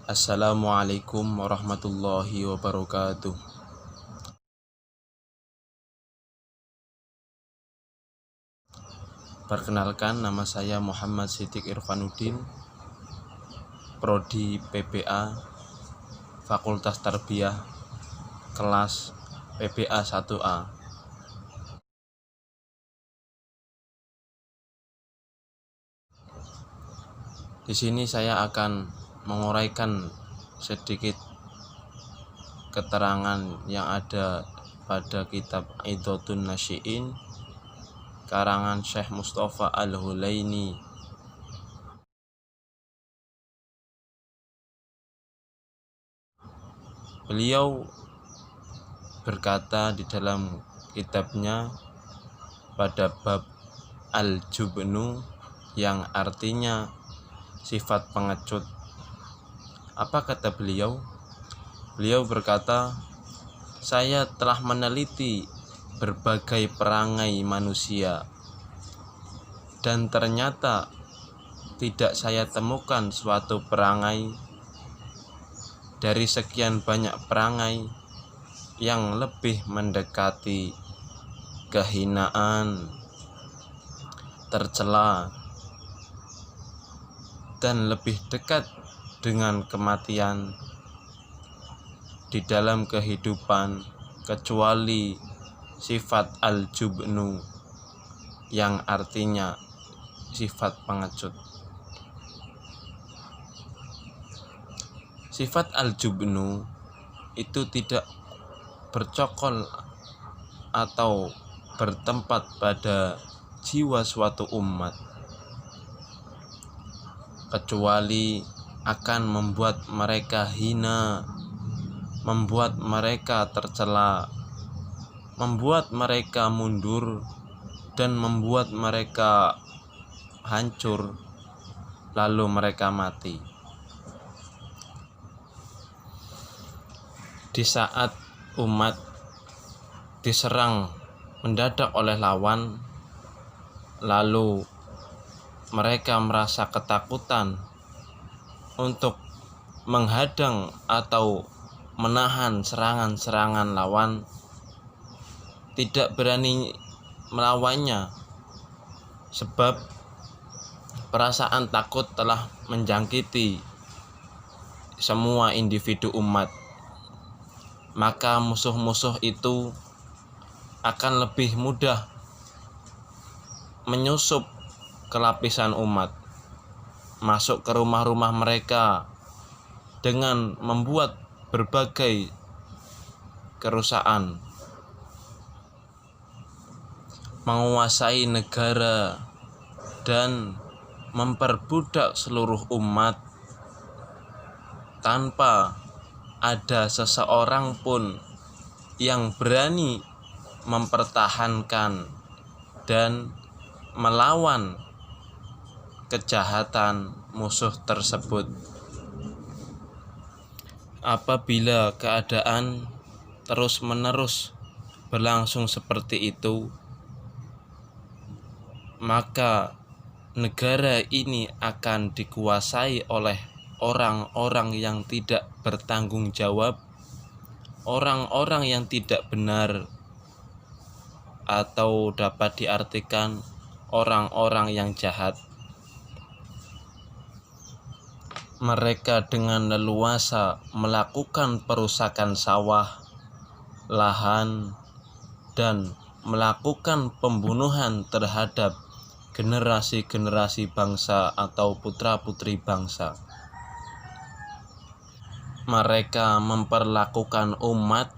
Assalamualaikum warahmatullahi wabarakatuh. Perkenalkan, nama saya Muhammad Siddiq Irfanuddin, Prodi PPA, Fakultas Tarbiyah, kelas PPA 1A. Di sini saya akan menguraikan sedikit keterangan yang ada pada kitab Idhatun Nasyi'in karangan Syekh Mustafa Al-Hulaini. Beliau berkata di dalam kitabnya pada bab Al-Jubnu yang artinya sifat pengecut. Apa kata beliau? Beliau berkata, "Saya telah meneliti berbagai perangai manusia dan ternyata tidak saya temukan suatu perangai dari sekian banyak perangai yang lebih mendekati kehinaan, tercela, dan lebih dekat dengan kematian di dalam kehidupan kecuali sifat al-jubnu yang artinya sifat pengecut." Sifat al-jubnu itu tidak bercokol atau bertempat pada jiwa suatu umat, kecuali akan membuat mereka hina, membuat mereka tercela, membuat mereka mundur, dan membuat mereka hancur, lalu mereka mati. Di saat umat diserang mendadak oleh lawan, lalu mereka merasa ketakutan untuk menghadang atau menahan serangan-serangan lawan, tidak berani melawannya sebab perasaan takut telah menjangkiti semua individu umat. Maka musuh-musuh itu akan lebih mudah menyusup ke lapisan umat, masuk ke rumah-rumah mereka dengan membuat berbagai kerusakan, menguasai negara, dan memperbudak seluruh umat tanpa ada seseorang pun yang berani mempertahankan dan melawan kejahatan musuh tersebut. Apabila keadaan terus-menerus berlangsung seperti itu, maka negara ini akan dikuasai oleh orang-orang yang tidak bertanggung jawab, orang-orang yang tidak benar, atau dapat diartikan orang-orang yang jahat. Mereka dengan leluasa melakukan perusakan sawah, lahan, dan melakukan pembunuhan terhadap generasi-generasi bangsa atau putra-putri bangsa. Mereka memperlakukan umat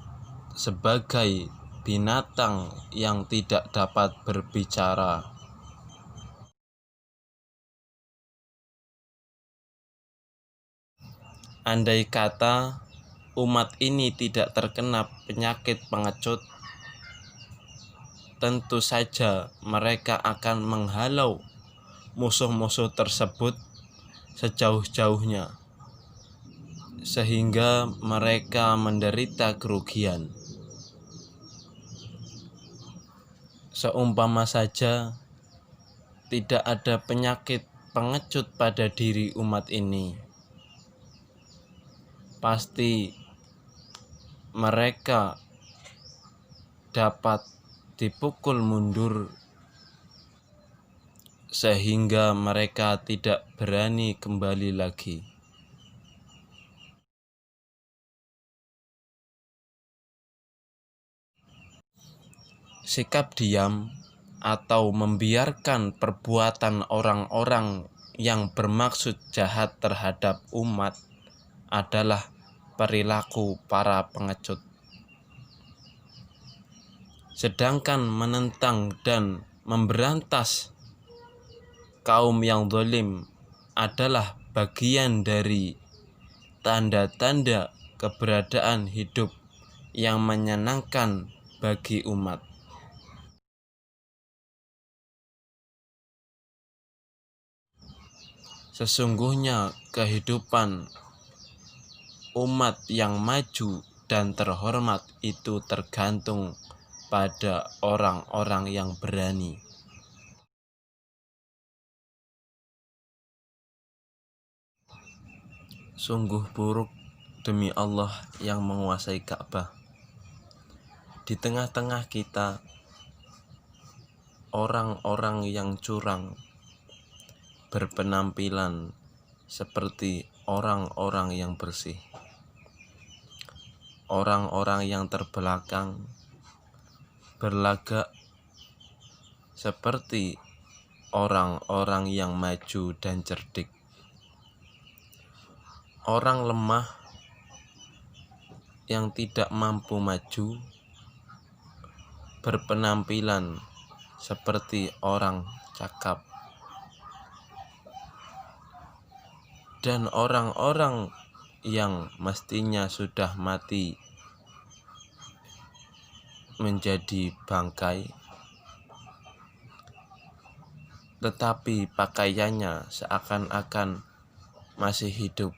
sebagai binatang yang tidak dapat berbicara. Andai kata umat ini tidak terkena penyakit pengecut, tentu saja mereka akan menghalau musuh-musuh tersebut sejauh-jauhnya, sehingga mereka menderita kerugian. Seumpama saja tidak ada penyakit pengecut pada diri umat ini, pasti mereka dapat dipukul mundur sehingga mereka tidak berani kembali lagi. Sikap diam atau membiarkan perbuatan orang-orang yang bermaksud jahat terhadap umat adalah perilaku para pengecut. Sedangkan menentang dan memberantas kaum yang zalim adalah bagian dari tanda-tanda keberadaan hidup yang menyenangkan bagi umat. Sesungguhnya kehidupan umat yang maju dan terhormat itu tergantung pada orang-orang yang berani. Sungguh buruk demi Allah yang menguasai Ka'bah. Di tengah-tengah kita orang-orang yang curang berpenampilan seperti orang-orang yang bersih. Orang-orang yang terbelakang berlagak seperti orang-orang yang maju dan cerdik. Orang lemah yang tidak mampu maju berpenampilan seperti orang cakap. Dan orang-orang yang mestinya sudah mati menjadi bangkai, tetapi pakaiannya seakan-akan masih hidup.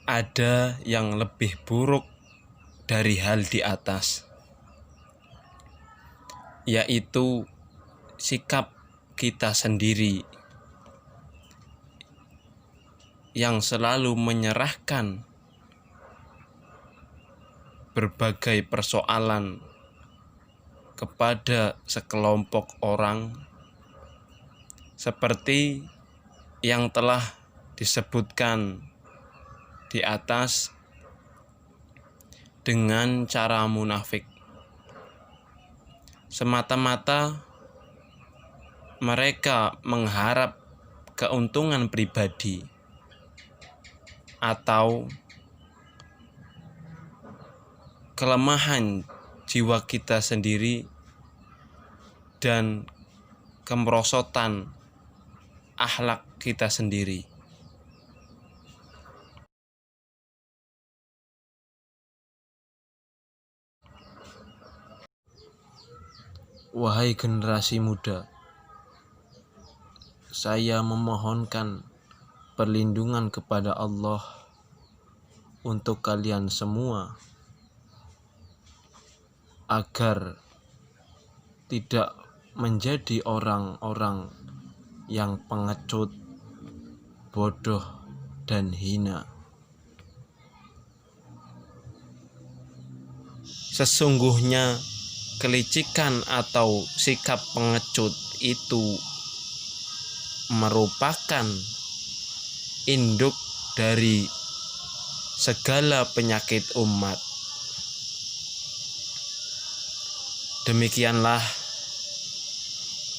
Ada yang lebih buruk dari hal di atas, yaitu sikap kita sendiri yang selalu menyerahkan berbagai persoalan kepada sekelompok orang, seperti yang telah disebutkan di atas, dengan cara munafik. Semata-mata mereka mengharap keuntungan pribadi atau kelemahan jiwa kita sendiri dan kemerosotan akhlak kita sendiri. Wahai generasi muda, saya memohonkan perlindungan kepada Allah untuk kalian semua agar tidak menjadi orang-orang yang pengecut, bodoh, dan hina. Sesungguhnya kelicikan atau sikap pengecut itu merupakan induk dari segala penyakit umat. Demikianlah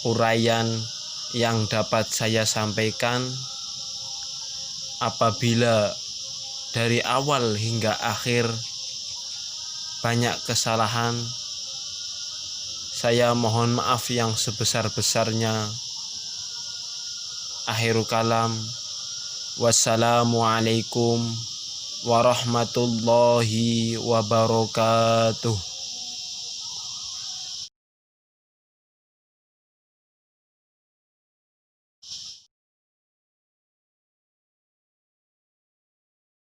uraian yang dapat saya sampaikan. Apabila dari awal hingga akhir banyak kesalahan, saya mohon maaf yang sebesar-besarnya. Akhirul kalam. Wassalamualaikum warahmatullahi wabarakatuh.